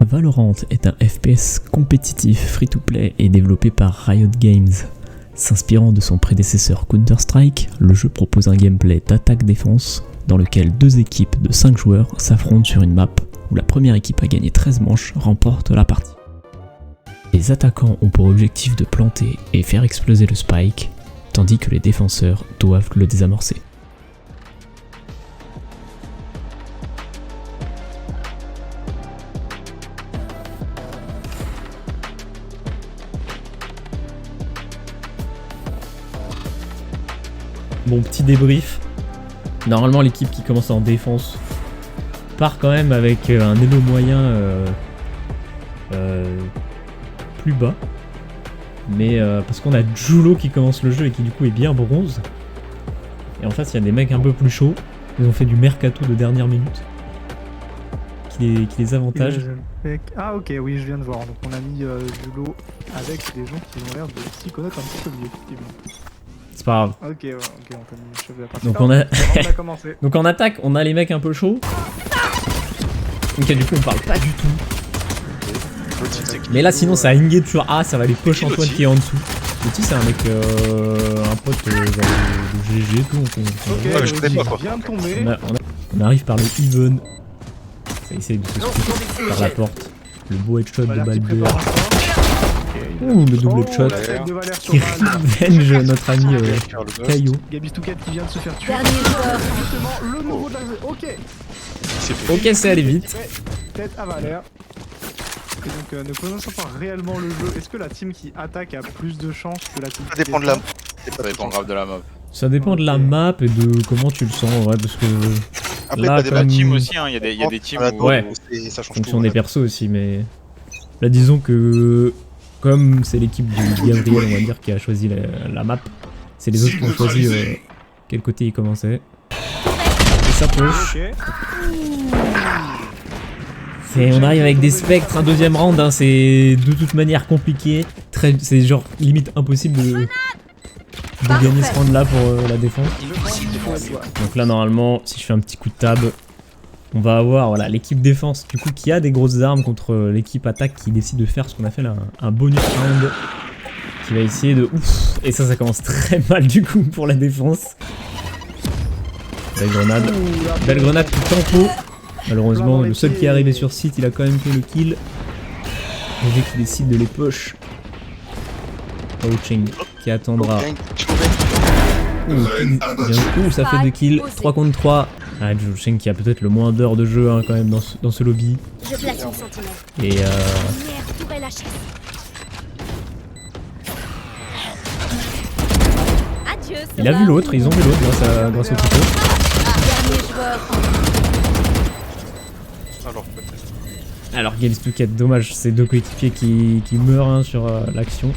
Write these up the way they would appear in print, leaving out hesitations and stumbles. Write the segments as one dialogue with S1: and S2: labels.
S1: Valorant est un FPS compétitif free-to-play et développé par Riot Games. S'inspirant de son prédécesseur Counter-Strike, le jeu propose un gameplay d'attaque-défense dans lequel deux équipes de 5 joueurs s'affrontent sur une map où la première équipe à gagner 13 manches remporte la partie. Les attaquants ont pour objectif de planter et faire exploser le spike, tandis que les défenseurs doivent le désamorcer. Bon, petit débrief. Normalement, l'équipe qui commence en défense part quand même avec un elo moyen plus bas. Mais parce qu'on a Julo qui commence le jeu et qui du coup est bien bronze. Et en face, il y a des mecs un peu plus chauds. Ils ont fait du mercato de dernière minute qui les avantage.
S2: Ah ok, oui, je viens de voir. Donc on a mis Julo avec des gens qui ont l'air de s'y connaître un petit peu mieux, effectivement.
S1: C'est pas grave.
S2: Ok, ouais, ok, on t'a mis le chef de la partie.
S1: Donc on a...
S2: on a commencé.
S1: Donc en attaque, on a les mecs un peu chauds. Ok, du coup on parle pas du tout. Mais là sinon ça a engage sur A, ça va aller push Antoine qui est en dessous. Loti c'est un mec, un pote genre de GG tout.
S2: Ok, je connais pas, viens de tomber.
S1: On arrive par le even. Ça essaye de se split par la porte. Le beau headshot de Balder. Ouh, le double headshot qui revenge notre ami Caillou.
S2: Gabi Stouquet qui vient de se faire tuer.
S3: Dernier joueur.
S2: Justement, le nouveau de la jeu. Ok.
S1: Ok, c'est allé vite.
S2: Tête à Valère. Et donc, ne connaissant pas réellement le jeu, est-ce que la team qui attaque a plus de chances que la team qui
S4: dépend de la...
S5: Ça dépend grave de la map.
S1: Ça dépend de la map et de comment tu le sens, ouais, parce que...
S4: Après,
S1: là,
S4: t'as
S1: comme...
S5: La team aussi, hein, y a des teams où...
S1: Ouais,
S4: ça change
S1: fonction
S4: tout,
S1: des persos aussi, mais... Là, disons que... Comme c'est l'équipe de Gabriel, on va dire, qui a choisi la map, c'est les autres qui ont choisi quel côté ils commençaient. Et ça push. On arrive avec des spectres, un deuxième round, hein, c'est de toute manière compliqué. C'est genre limite impossible de gagner ce round là pour la défense. Donc là normalement, si je fais un petit coup de tab, on va avoir voilà, l'équipe défense du coup qui a des grosses armes contre l'équipe attaque qui décide de faire ce qu'on appelle un bonus round. Qui va essayer de... Ouf. Et ça commence très mal du coup pour la défense. Belle grenade. Belle grenade qui tempo. Malheureusement, le seul qui est arrivé sur site, il a quand même fait le kill. GG qui décide de les push. Cheng qui attendra. Ouh, ça fait 2 kills. 3 contre 3. Ah, Cheng qui a peut-être le moins d'heures de jeu hein, quand même dans ce lobby. Et il a vu l'autre, ils ont vu l'autre grâce au couteau. Alors Gabi Stouquet, dommage, c'est deux coéquipiers qui meurent hein, sur l'action.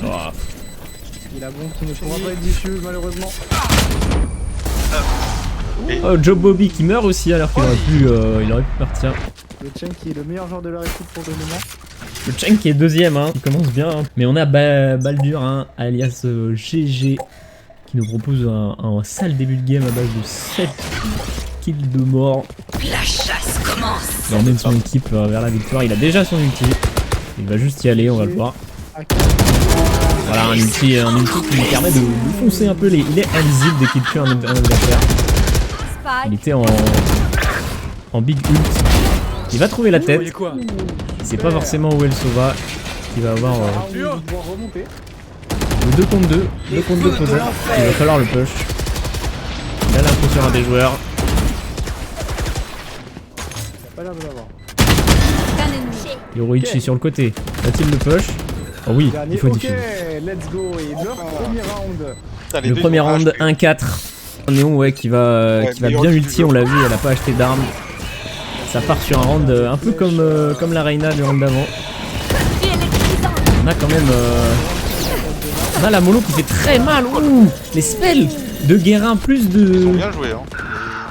S1: Oh.
S2: Il a bon qui ne pourra pas être diffus malheureusement.
S1: Oh, Joe Bobby qui meurt aussi alors qu'il aurait pu partir.
S2: Le Cheng qui est le meilleur joueur de leur équipe pour le moment.
S1: Le Cheng qui est deuxième, hein, il commence bien. Hein. Mais on a Baldur, hein, alias GG, qui nous propose un sale début de game à base de 7 kills de mort.
S3: La chasse commence.
S1: Il emmène son équipe vers la victoire, il a déjà son ulti. Il va juste y aller, on va le voir. Voilà, un ulti qui lui permet de foncer un peu les... Il est invisible dès qu'il tue un adversaire. Il était en big ult. Il va trouver la tête. C'est pas forcément où elle se va. Il va avoir le 2 contre 2. 2 contre 2 posé. Il va falloir le push. Il a l'info sur un des joueurs. Yoroichi sur le côté. Va-t-il le push? Oh oui, il faut diffuser.
S2: Let's go. Et leur premier round.
S1: Le premier round 1-4. Néon ouais qui va bien ulti, on l'a vu, elle a pas acheté d'armes. Ça part sur un round un peu comme la Reina du round d'avant. On a quand même on a la mollo qui fait très mal. Ouh, les spells de Guérin plus de
S4: bien joué, hein.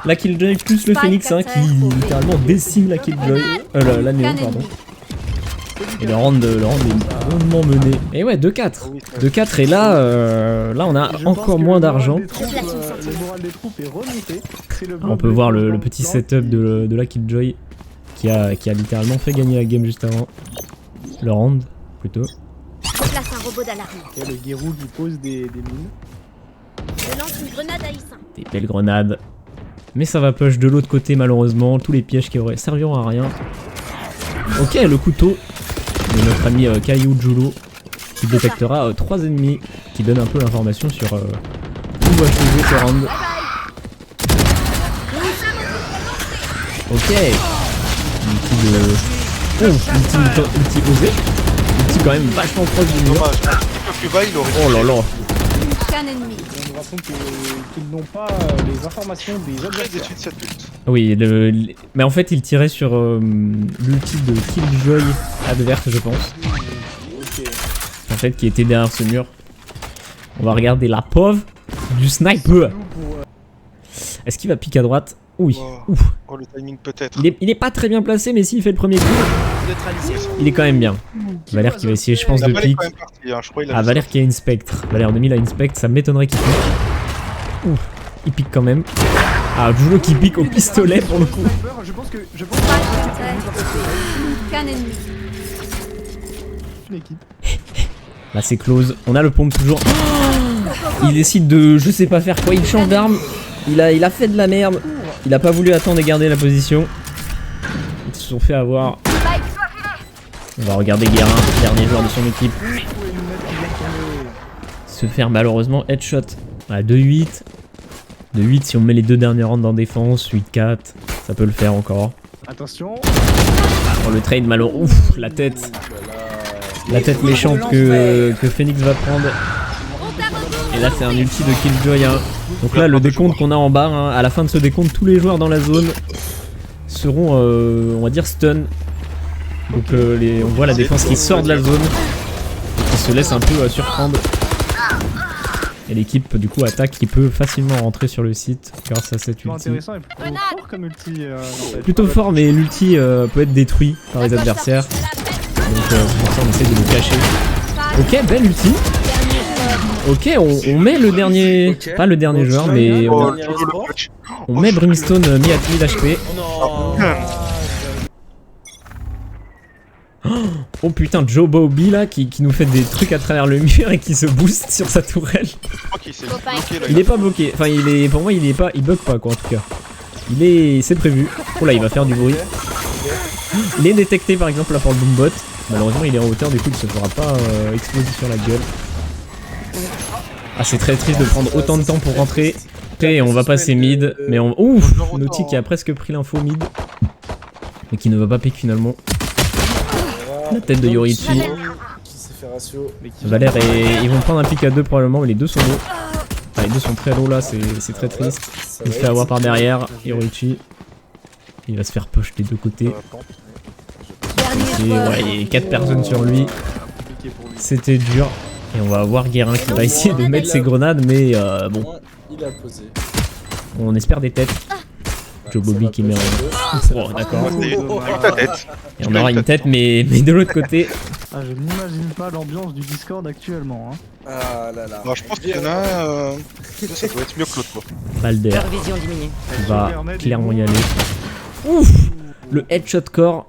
S1: La Killjoy plus le Phoenix hein, qui littéralement décime la Killjoy. La Néon pardon. Et le round est rondement mené. Et ouais, 2-4. 2-4 et là, là on a encore moins d'argent.
S2: Le moral des troupes est remonté.
S1: On peut voir le petit setup de la Killjoy qui a littéralement fait gagner la game juste avant. Le round, plutôt.
S4: Je place un robot d'alarme.
S2: Et le Guérou qui pose des mines.
S4: Je lance une grenade à Issa.
S1: Des belles grenades. Mais ça va push de l'autre côté malheureusement. Tous les pièges qui auraient serviront à rien. Ok, le couteau de notre ami Caillou Julo qui détectera 3 ennemis qui donne un peu l'information sur où va jouer ce round. Ok. Ulti osé. Ulti quand même vachement proche du mur.
S6: Dommage. Un petit peu plus bas, il aurait.
S1: Oh là là.
S4: Qu'un ennemi.
S2: On nous raconte qu'ils n'ont pas les informations des
S6: Très
S2: adversaires.
S6: d'étude cette ult.
S1: Oui, mais en fait il tirait sur l'ulti de Killjoy adverse je pense.
S2: Ok.
S1: En fait qui était derrière ce mur. On va regarder la pauvre du sniper. Est-ce qu'il va piquer à droite? Oui.
S6: Oh.
S1: Ouf.
S6: Oh, le timing peut-être.
S1: Il est pas très bien placé mais s'il fait le premier coup, il est quand même bien. Valère qui va essayer je pense
S6: La
S1: de
S6: balle est
S1: pique.
S6: quand même partie, hein. Je crois qu'il a
S1: Ah
S6: fait
S1: Valère qui a une spectre. Valère 2000 a une spectre, ça m'étonnerait qu'il pique. Ouf, il pique quand même. Ah Julo qui pique au pistolet pour le coup.
S2: Je pense que
S4: Qu'un ennemi.
S2: une équipe.
S1: Là c'est close, on a le pompe toujours. Il décide de je sais pas faire quoi, il change d'arme. Il a fait de la merde. Il a pas voulu attendre et garder la position. Ils se sont fait avoir. On va regarder Guérin, dernier joueur de son équipe, se faire malheureusement headshot. À 2-8. 2-8 si on met les deux derniers rounds en défense, 8-4, ça peut le faire encore.
S2: Attention.
S1: Oh, le trade malheureux, ouf, la tête. La tête méchante que Phoenix va prendre. Et là c'est un ulti de Killjoy. Hein. Donc là le décompte qu'on a en bas, hein, à la fin de ce décompte, tous les joueurs dans la zone seront, on va dire, stun. Donc on voit la défense qui sort de la zone et qui se laisse un peu surprendre. Et l'équipe du coup attaque qui peut facilement rentrer sur le site grâce à cette ulti.
S2: Intéressant et plutôt fort comme ulti.
S1: Plutôt fort mais l'ulti peut être détruit par les adversaires. Donc c'est pour ça on essaie de le cacher. Ok, belle ulti. Ok, on met le dernier, pas le dernier joueur mais
S6: Oh, le clutch.
S1: on met Brimstone mid HP. Oh putain, Joe Bobby là qui nous fait des trucs à travers le mur et qui se booste sur sa tourelle.
S6: Je crois qu'il s'est bloqué là.
S1: Il est pas bloqué, enfin pour moi il bug pas quoi en tout cas. C'est prévu. Oh là il va faire du bruit. Il est détecté par exemple là pour le boombot. Malheureusement il est en hauteur du coup il se fera pas exploser sur la gueule. Ah c'est très triste de prendre autant de temps pour rentrer. Et on va passer mid, mais ouf, Naughty qui a presque pris l'info mid. Mais qui ne va pas pick finalement. La tête de Yorichi. Valère et ils vont prendre un pick à deux probablement, mais les deux sont low. Enfin, les deux sont très low là, c'est très triste. Il se fait avoir par derrière, Yorichi. Il va se faire push des deux côtés. Et ouais, il y a 4 personnes sur lui. C'était dur. Et on va avoir Guérin qui va essayer de mettre ses grenades, mais bon. On espère des têtes. Joe Bobby qui met en... Oh, d'accord. Et on aura une tête, mais de l'autre côté.
S2: Ah, je n'imagine pas l'ambiance du Discord actuellement. Hein.
S7: Ah là là.
S6: Bon, je pense qu'il y en a un. Ça doit être mieux que l'autre quoi.
S1: Balder
S3: Leur vision diminuée.
S1: va clairement y aller. Ouf! Le headshot core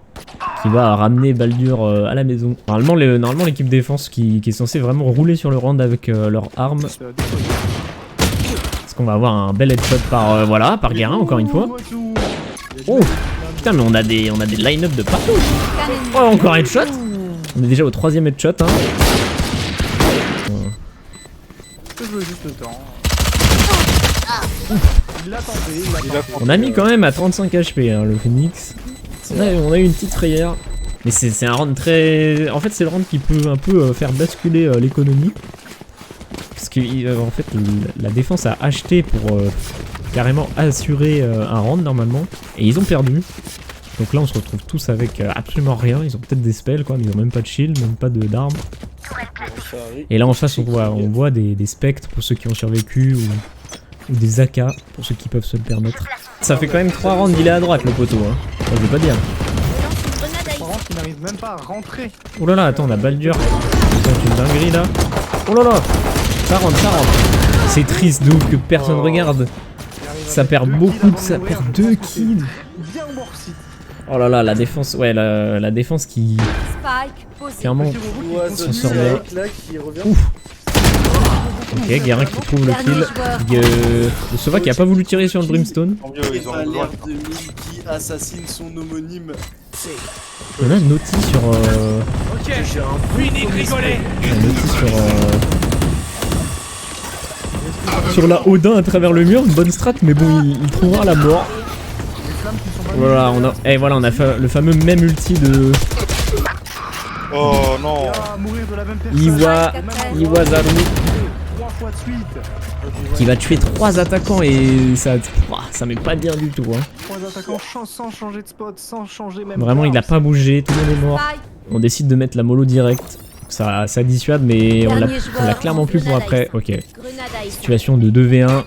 S1: qui va ramener Baldur à la maison. Normalement l'équipe défense qui est censée vraiment rouler sur le round avec leurs armes. Parce qu'on va avoir un bel headshot par Guérin encore une fois. Oh putain mais on a des line-up de partout. Oh encore un headshot. On est déjà au 3ème headshot hein.
S2: Je veux juste le temps. Il l'a tenté,
S1: On a mis quand même à 35 HP hein, le Phoenix. On a eu une petite frayeur. Mais c'est un round très... En fait c'est le round qui peut un peu faire basculer l'économie. Parce que en fait la défense a acheté pour carrément assurer un round normalement. Et ils ont perdu. Donc là on se retrouve tous avec absolument rien. Ils ont peut-être des spells quoi, mais ils ont même pas de shield, même pas d'armes. Et là en face on voit des spectres pour ceux qui ont survécu ou des AK pour ceux qui peuvent se le permettre. Ça fait quand même 3 rounds, il est à droite le poteau hein. Moi, je veux pas dire.
S2: qui n'arrive même pas à rentrer.
S1: Oh là là, attends, on a Baldur. C'est une dinguerie là. Oh là là. Ça rentre, ça rentre. C'est triste de ouf que personne regarde.
S2: Il arrive
S1: Ça
S2: avec
S1: perd
S2: 2
S1: beaucoup,
S2: kills avant
S1: ça
S2: de mourir,
S1: perd
S2: je
S1: 2
S2: pense que c'est
S1: kills.
S2: Bien worth it.
S1: Oh là là, la défense, ouais, la défense qui
S4: Spike, posé.
S1: clairement
S2: Petit robot qui
S7: Ouais,
S2: continue
S1: s'en sort
S2: à-
S1: bien.
S7: là qui revient.
S1: Ouf. Ok, Guérin qui trouve le kill. Le Sova qui a pas voulu tirer sur le Brimstone.
S6: Tant mieux, ils ont
S7: Pas
S6: besoin.
S7: l'air de mille qui assassine son homonyme.
S1: On a Naughty sur.
S7: Ok, j'ai un fini rigoler.
S1: Naughty sur la Odin à travers le mur, une bonne strat, mais bon, il trouvera la mort.
S2: Les flammes qui sont pas
S1: Voilà, on a fait le fameux même ulti de
S6: Oh non.
S2: à mourir de la même personne.
S1: Iwazaru
S2: 3 fois de suite.
S1: qui va tuer 3 attaquants et ça met pas bien du tout. Hein.
S2: 3 attaquants sans changer de spot, sans changer même.
S1: Vraiment, il a pas bougé, tout le monde est mort.
S4: Spike,
S1: On décide de mettre la mollo direct. Ça dissuade, mais on
S4: Dernier
S1: l'a
S4: joueur,
S1: clairement plus pour après. Ok.
S4: grenade à Issa.
S1: Situation de 2v1.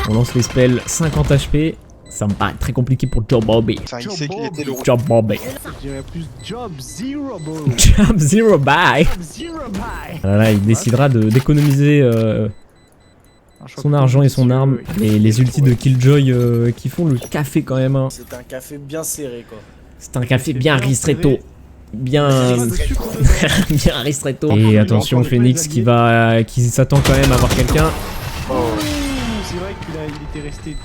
S1: On lance les spells 50 HP. Ça me paraît très compliqué pour Job Bobby.
S6: Putain, il sait qu'il était le rouge.
S1: Job Bobby.
S2: Je dirais plus job zero bro.
S1: Job Zero Bye.
S2: Job zero bye.
S1: Là, il décidera d'économiser son argent et son arme. Et les ultis de Killjoy qui font le café quand même. Hein.
S7: C'est un café bien serré quoi.
S1: C'est un café bien ristretto. Bien.
S2: De sucre dedans.
S1: Bien ristretto. Et attention, Phoenix qui s'attend quand même à voir quelqu'un.
S2: C'est vrai qu'il était resté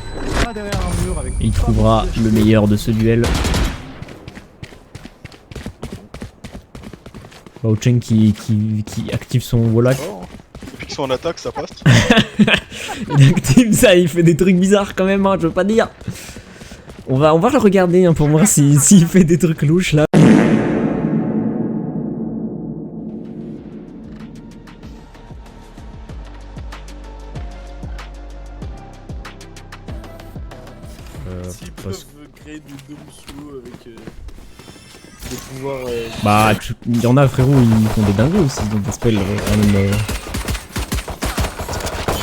S2: pas derrière un mur avec.
S1: Et il trouvera le meilleur de ce duel. Bao Chen qui active son Wallach.
S6: Depuis qu'ils sont en attaque, ça passe.
S1: Il active ça, il fait des trucs bizarres quand même, hein, je veux pas dire. On va le regarder hein, pour voir s'il fait des trucs louches là.
S7: S'ils peuvent créer des dômes sous l'eau avec des pouvoirs.
S1: Bah, il y en a frérot, ils font des dingues aussi, donc des spells quand même.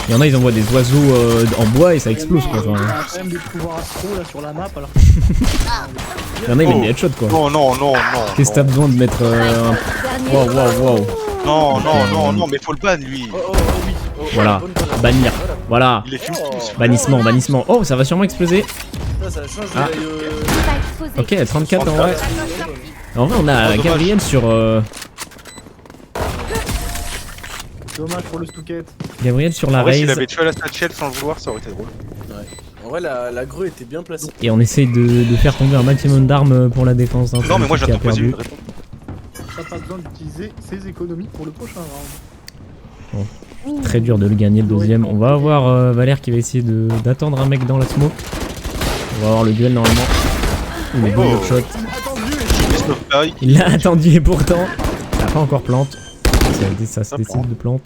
S1: Il y en a, ils envoient des oiseaux en bois et ça explose quoi.
S2: Il
S1: Enfin,
S2: a quand même des pouvoirs astro là sur la map alors.
S1: il y en a, ils mettent des headshots quoi.
S6: Non, non, non, non.
S1: Qu'est-ce que t'as besoin de mettre un.
S4: Dernier
S1: Wow.
S6: Non, non, non, non, mais faut le ban lui.
S7: Oh oui. Oh,
S1: Voilà,
S7: bonne connerie.
S1: bannir. Voilà,
S6: Il est fume tous.
S1: bannissement. Oh, ça va sûrement exploser.
S7: Ça change
S1: Ah.
S4: Spike, posé.
S1: Ok, 34 en vrai. En vrai, on a
S6: dommage.
S1: Gabriel sur.
S2: Dommage pour le Stouquette.
S1: Gabriel sur la
S6: En vrai, s'il
S1: raise.
S6: avait tué à la satchel sans le vouloir, ça aurait été drôle.
S7: En vrai, la grue était bien placée.
S1: Et on essaye de faire tomber un maximum d'armes pour la défense. Hein,
S6: Non, mais moi
S1: qui a
S6: j'attends poser
S1: perdu.
S6: une réponse.
S2: T'as pas besoin d'utiliser ses économies pour le prochain round.
S1: Très dur de le gagner le deuxième. On va avoir Valère qui va essayer d'attendre un mec dans la smoke. On va avoir le duel normalement. Ouh, le bon
S6: Oh.
S1: shot.
S6: Les snowfly.
S1: Il l'a attendu et pourtant, il a pas encore plante. Ça se décide de plante.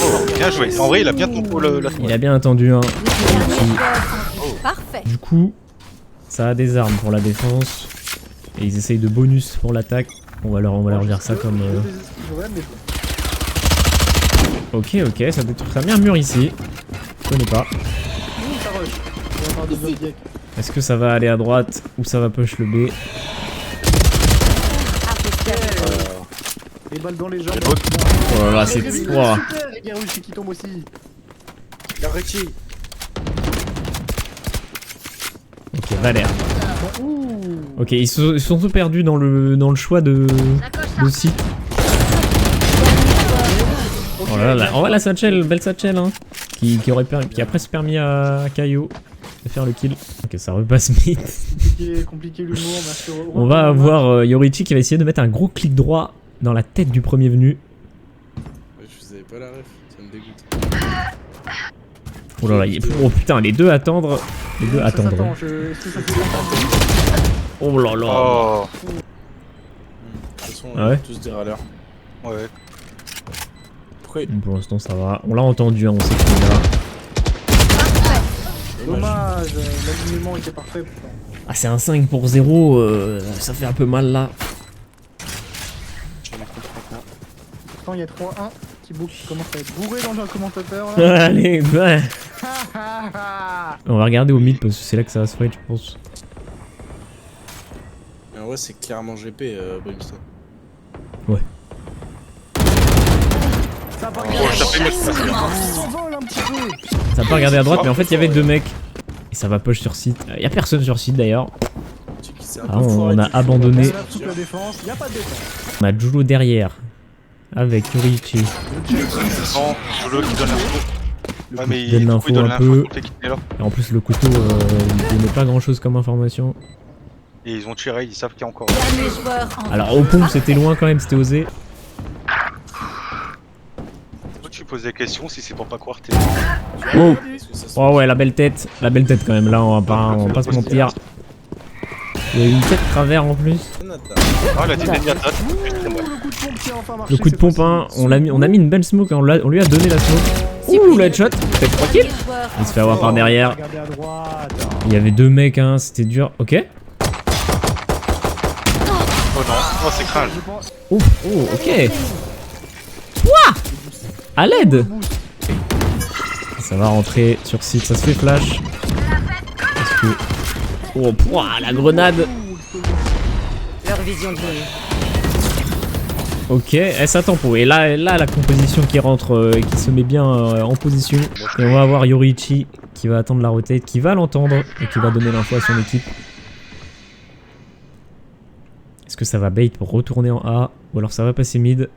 S6: Oh, bien joué. En vrai, il a bien tombé la
S1: Il a bien attendu un.
S4: Dernier joueur. Parfait.
S1: Du coup, ça a des armes pour la défense. Et ils essayent de bonus pour l'attaque. On va leur dire ça comme. Ok, ça détruit. Ça met un mur ici. Je connais pas. Est-ce que ça va aller à droite ou ça va push le B?
S2: Les balles dans les jambes.
S1: Oh là là, c'est. Wow.
S2: Super, et Garushi qui tombe aussi.
S7: La Richie.
S1: Ok, Valère. Ok, ils se sont tous perdus dans le choix de site. Oh là là, on voit la satchel, belle satchel hein, qui a presque permis à Kaio de faire le kill. Ok, ça repasse vite.
S2: Compliqué l'humour, merci.
S1: On va avoir Yorichi qui va essayer de mettre un gros clic droit dans la tête du premier venu.
S7: Je vous avais pas la ref, ça me dégoûte.
S1: Oh là là, oh putain, les deux attendre. Les deux attendre. Oh là là.
S6: Oh.
S7: De toute façon,
S1: Ah ouais
S7: tous des râleurs.
S6: Ouais.
S7: Pourquoi
S1: Pour l'instant ça va. On l'a entendu, hein, on sait qu'il est là.
S2: Dommage, l'alignement était parfait pourtant.
S1: Ah c'est un 5 pour 0, ça fait un peu mal là.
S2: Pourtant il y a 3-1. Thibaut qui commence à être bourré dans le commentateur là.
S1: Allez, ouais. On va regarder au mid parce que c'est là que ça va se fight je pense.
S7: vrai, c'est clairement GP, Brimstone.
S2: Ça va
S3: La chasse commence.
S2: s'envole un petit peu.
S1: Ça a pas regardé à droite, mais en fait, il y avait deux mecs. Et ça va push sur site. Y a personne sur site d'ailleurs. Ah, on a abandonné.
S2: Toute la défense, y a pas de défense.
S1: On a Julo derrière. Avec Yorichi.
S6: Non, Jolo qui donne l'info. Ouais, mais
S1: donne l'info
S6: il donne
S1: un
S6: l'info
S1: peu.
S6: pour le fait qu'il est là.
S1: Et en plus, le couteau, il donnait pas grand chose comme information.
S6: Et ils ont tiré, ils savent qu'il y a encore.
S4: Dernier joueur en
S1: Alors, au pompe, c'était loin quand même, c'était osé.
S6: Toi, tu poses des questions si c'est pour pas croire t'es.
S1: Oh! Oh ouais, la belle tête quand même, là, on va pas se mentir. Il y a une tête travers en plus.
S6: Ah, la team d'ennemi attaque.
S2: Le coup de pompe qui a enfin marché.
S1: Le coup de pompe, hein, on a mis une belle smoke, hein, on lui a donné la smoke. Ouh, le headshot, peut-être tranquille.
S4: dernier joueur
S1: Il se fait avoir par derrière.
S2: Regardez à droite.
S1: Il y avait deux mecs, hein, c'était dur. Ok.
S6: Oh non, oh c'est crâne.
S2: Je pense.
S1: Oh, ok. Quoi? À l'aide. Ça va rentrer sur site, ça se fait flash. Est-ce que... Oh, pouah, la grenade.
S3: Leur vision de l'œil.
S1: Ok, ça tempo. Et là, la composition qui rentre, qui se met bien en position. Et on va avoir Yorichi qui va attendre la rotate, qui va l'entendre et qui va donner l'info à son équipe. Est-ce que ça va bait pour retourner en A? Ou alors ça va passer mid?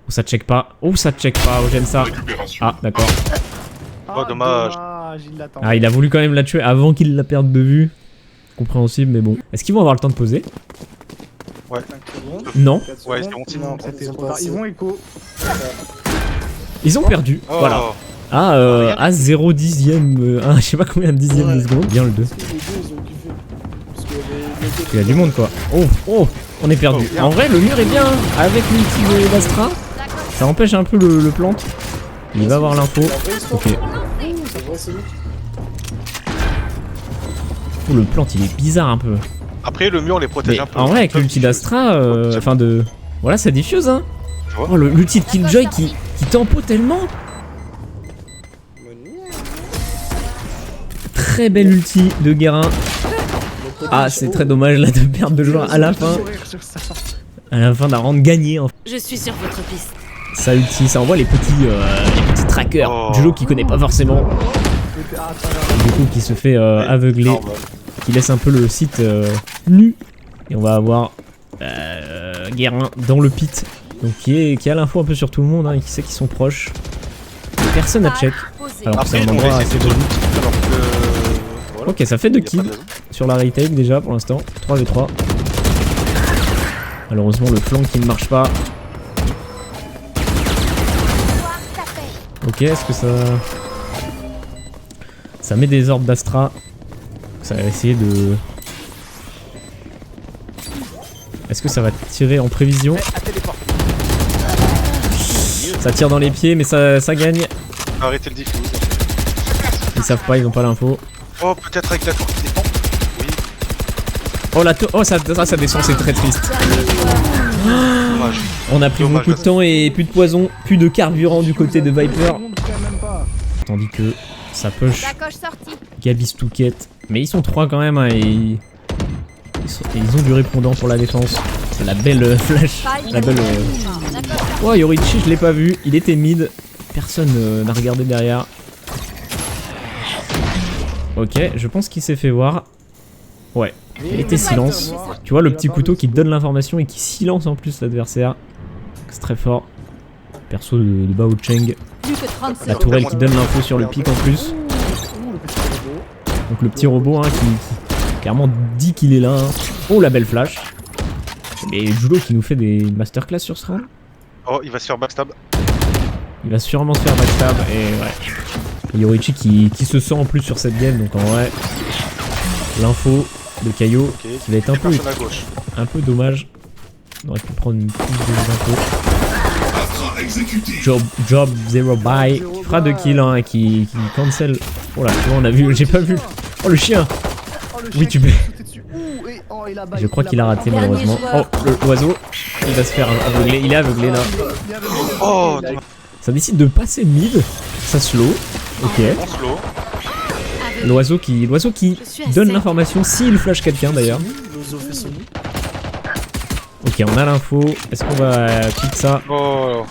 S1: Ou ça check pas? Oh, ça check pas, oh, j'aime ça. Ah, d'accord.
S6: Oh, dommage.
S2: Il l'attend.
S1: Ah, il a voulu quand même la tuer avant qu'il la perde de vue. Compréhensible, mais bon. Est-ce qu'ils vont avoir le temps de poser?
S6: Ouais.
S1: Non.
S6: Ouais, c'est bon, sinon.
S2: C'était trop tard. Ils vont écho.
S1: Ils ont perdu.
S6: Oh.
S1: Voilà. Ah, à 0 dixième. Je sais pas combien de dixième de seconde. Bien le 2.
S7: Les deux, ils ont kiffé. Parce qu'il y avait...
S1: Il y a du monde quoi. Oh, on est perdu. En vrai, le mur est bien. Avec l'ulti de l'Astra, ça empêche un peu le plant. Il va avoir l'info. Ok. Oh, le plant, il est bizarre un peu.
S6: Après, le mur les protège
S1: Mais
S6: un peu.
S1: en vrai, avec l'ulti d'Astra, enfin de... Voilà, ça diffuse, hein. Oh, l'ulti de Killjoy qui tempo tellement. Très belle ulti de Guérin. Ah, c'est très dommage là de perdre de joueurs à la fin. À la fin d'un round gagné.
S3: Je suis sur votre piste.
S1: Ça ulti, ça envoie les petits trackers.
S6: Oh.
S1: Julo qui connaît pas forcément. Du coup, qui se fait aveugler. Qui laisse un peu le site nu. Et on va avoir Guérin dans le pit. Donc qui a l'info un peu sur tout le monde, hein, et qui sait qu'ils sont proches. Personne à check. Alors c'est
S6: Après,
S1: un
S6: ils ont
S1: endroit
S6: essayé
S1: assez
S6: de
S1: joli.
S6: alors que. Voilà.
S1: Ok, ça fait 2
S6: Y a pas
S1: kills
S6: de raison.
S1: sur la retake déjà pour l'instant. 3v3. Malheureusement le flank qui ne marche pas. Ok, est-ce que ça met des orbes d'Astra? Ça va essayer de... Est-ce que ça va tirer en prévision? Ça tire dans les pieds mais ça gagne.
S6: Arrêtez le diffuse.
S1: Ils savent pas, ils ont pas l'info.
S6: Oh, peut-être avec la tour qui défend. Oui,
S1: Oh la tour, oh ça descend, c'est très triste.
S6: dommage.
S1: On a pris
S6: Dommage,
S1: beaucoup de temps et plus de poison, plus de carburant du côté de Viper. Tandis que ça push
S4: La coche sortie.
S1: Gabis Touquette. Mais ils sont 3 quand même, hein, et ils ont du répondant pour la défense. C'est la belle flash. La belle. Oh, Yorichi, je l'ai pas vu. Il était mid. Personne n'a regardé derrière. Ok, je pense qu'il s'est fait voir. Ouais, il était silence. Tu vois le petit couteau qui te donne l'information et qui silence en plus l'adversaire. C'est très fort. Perso de Bao Cheng.
S4: Plus que 30
S1: La
S4: secondes.
S1: tourelle qui donne l'info sur le pic en plus. Donc le petit robot hein, qui clairement dit qu'il est là. Hein. Oh la belle flash. Et Julo qui nous fait des masterclass sur ce round.
S6: Oh, il va se faire backstab.
S1: Il va sûrement se faire backstab et ouais. Et Yorichi qui se sent en plus sur cette game donc en vrai l'info de Kaio
S6: Ok.
S1: qui va être
S6: Personne à gauche.
S1: un peu dommage. On aurait pu prendre une plus d'infos. Job Zero Buy qui fera 2 kills hein, et qui cancel. Oh là, tu vois on a vu, j'ai pas vu. Oh le chien. Oui tu peux. Je crois qu'il a raté malheureusement. Oh l'oiseau, il va se faire aveugler, il est aveuglé là.
S6: Oh,
S1: Ça décide de passer mid, ça slow. Ok.
S6: bon slow.
S1: L'oiseau qui donne l'information s'il flash quelqu'un d'ailleurs.
S7: L'oiseau fait son nid.
S1: Ok, on a l'info. Est-ce qu'on va pique ça?
S6: Oh.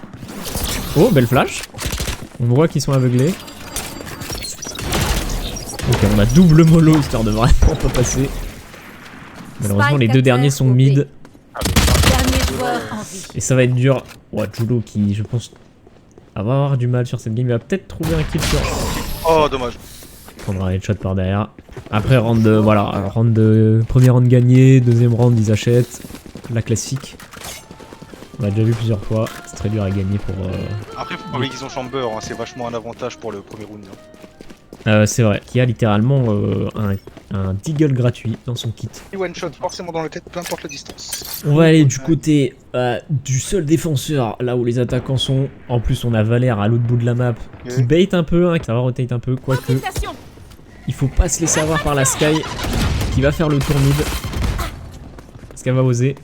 S1: Oh, belle flash. On voit qu'ils sont aveuglés. Ok, on a double mollo histoire de vraiment pas passer. Malheureusement, les deux derniers sont mid.
S4: Dernier joueur en vie.
S1: Et ça va être dur. Ouais, Julo qui, je pense, va avoir du mal sur cette game. Il va peut-être trouver un kill sur.
S6: Oh, dommage.
S1: Il prendra un headshot par derrière. Après, round de, voilà, premier round gagné, deuxième round ils achètent. La classique. On l'a déjà vu plusieurs fois. C'est très dur à gagner pour.
S6: Après, faut pas oublier qu'ils ont Chamber, hein. C'est vachement un avantage pour le premier round.
S1: C'est vrai. Qui a littéralement un deagle gratuit dans son kit.
S6: One shot forcément dans la tête, peu importe la distance.
S1: On va aller du côté du seul défenseur, là où les attaquants sont. En plus, on a Valère à l'autre bout de la map qui bait un peu, hein, qui va rotate un peu, quoique.
S4: Infiltration.
S1: Il faut pas se laisser avoir par la Sky qui va faire le tour mid. Est-ce qu'elle va oser?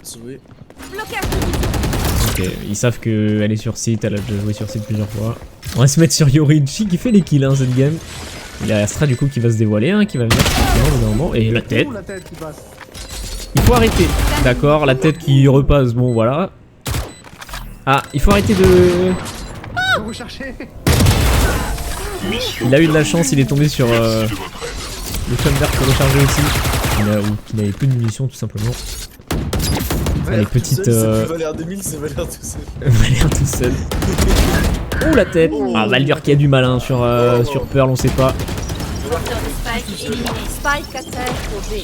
S7: Sauvé.
S4: Blocage.
S1: Ok, ils savent qu'elle est sur site, elle a déjà joué sur site plusieurs fois. On va se mettre sur Yorichi qui fait les kills hein, cette game. Il y a Astra du coup qui va se dévoiler, hein, qui va venir au bout d'un moment. Et la tête.
S2: Ouh, la tête qui passe.
S1: Il faut arrêter. D'accord, la tête qui repasse, bon voilà. Ah, il faut arrêter de...
S2: Vous cherchez.
S1: Il a eu de la chance, il est tombé sur le Chamber pour recharger aussi. Ou qu'il n'avait plus de munitions tout simplement. Ah, les petites...
S7: Valère 2000, c'est Valère tout seul.
S1: Valère tout seul. Oh la tête. Ah Valdur qui a du malin sur Pearl, on sait pas.
S4: Porteur de Spike éliminé. Spike à terre au B.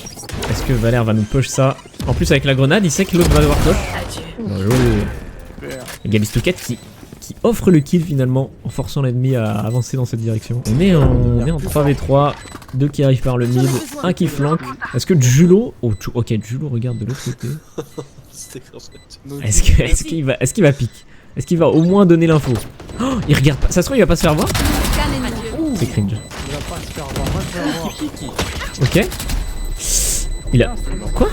S1: Est-ce que Valère va nous push ça? En plus avec la grenade, il sait que l'autre va devoir push.
S3: Adieu.
S1: Bien joué. Et Gabistoquette qui offre le kill finalement en forçant l'ennemi à avancer dans cette direction. On est en 3v3, 2 qui arrivent par le mid, 1 qui flanque. Est-ce que Julo... Oh, ok, Julo regarde de l'autre côté.
S7: C'était quand
S1: Est-ce qu'il va pique? Est-ce qu'il va au moins donner l'info? Oh, il regarde pas. Ça se trouve, il va pas se faire voir?
S4: Scan ennemi.
S1: C'est cringe.
S2: Il va pas se faire voir. Moi je vais voir.
S1: Ok. Il a... Quoi?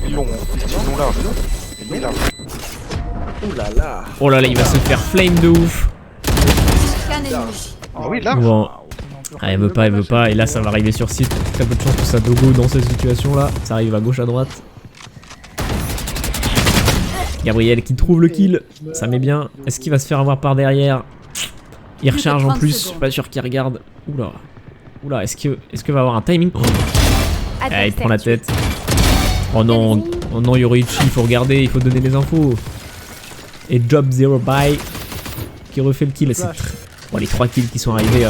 S6: Ils l'ont large. Ils l'ont large.
S7: Ouh là là.
S1: Oh là là, il va se faire flame de ouf.
S4: Scan ennemi.
S6: Ah oui, large.
S1: Bon. Ah, elle veut pas, et là ça va arriver sur site. Très peu de chance que ça dogo dans cette situation là. Ça arrive à gauche, à droite. Gabriel qui trouve le kill, ça met bien. Est-ce qu'il va se faire avoir par derrière? Il recharge en plus, je suis pas sûr qu'il regarde. Oula. Oula, est-ce que va avoir un timing? Ah, il prend la tête. Oh non, Yorichi, il faut regarder, il faut donner les infos. Et Job Zero By qui refait le kill. C'est bon, les 3 kills qui sont arrivés.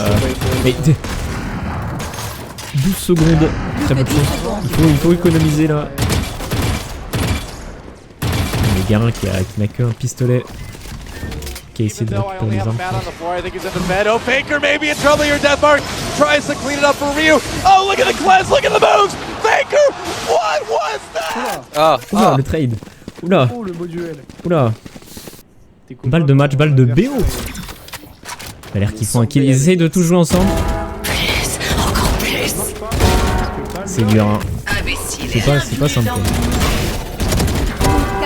S1: Mais 12 secondes, très peu de chance. Il faut économiser là. Le Garin qui n'a qu'un pistolet, qui a essayé de récupérer les armes.
S8: Oh, Faker maybe in trouble here. Deathmark tries to clean it up for Ryu. Oh, look at the cleanse, look at the moves. Faker, what was that?
S1: Oula, le trade. Oula,
S2: Oh le beau duel.
S1: oula. Balle de match, balle de BO. Ça a l'air qu'ils font un kill. Ils essayent de tous jouer ensemble.
S3: Encore plus.
S1: C'est dur, hein.
S3: Imbécile.
S1: C'est pas simple.
S4: Scan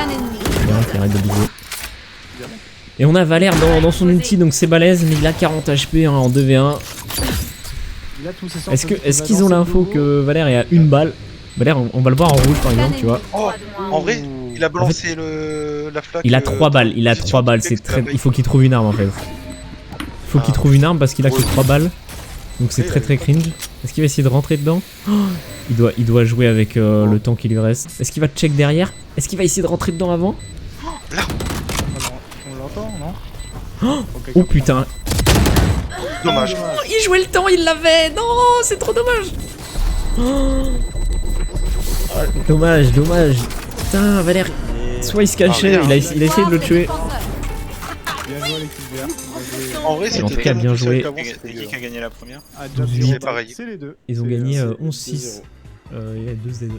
S4: ennemi.
S1: Garin qui arrête de biser. Et on a Valère dans son ulti, donc c'est balèze, mais il a 40 HP hein, en 2v1.
S2: Il a tous ses sortes
S1: Est-ce qu'ils ont l'info que Valère est à une balle? Valère, on va le voir en rouge par exemple, tu vois.
S6: Oh, en vrai, il a balancé la flaque.
S1: Il a 3 balles, c'est très... Il faut qu'il trouve une arme en fait. Il faut qu'il trouve une arme parce qu'il a que 3 balles. Donc c'est très cringe. Est-ce qu'il va essayer de rentrer dedans? Oh, il doit jouer avec le temps qui lui reste. Est-ce qu'il va check derrière? Est-ce qu'il va essayer de rentrer dedans avant?
S2: On l'entend, non?
S1: Oh putain.
S6: Dommage.
S1: Oh, il jouait le temps, il l'avait. Non, c'est trop dommage. Oh. Dommage. Putain, Valère. Soit il se cachait, il a essayé de le tuer.
S2: Bien joué l'équipe verte.
S6: En vrai,
S1: En tout cas, bien joué.
S5: C'est qui a gagné la première?
S2: Ah, Job
S1: C'est
S2: Zero,
S6: pareil.
S2: C'est les deux.
S1: Ils ont
S2: C'est-
S1: gagné
S2: c'est-
S1: 11-6. Il y a 12 aides.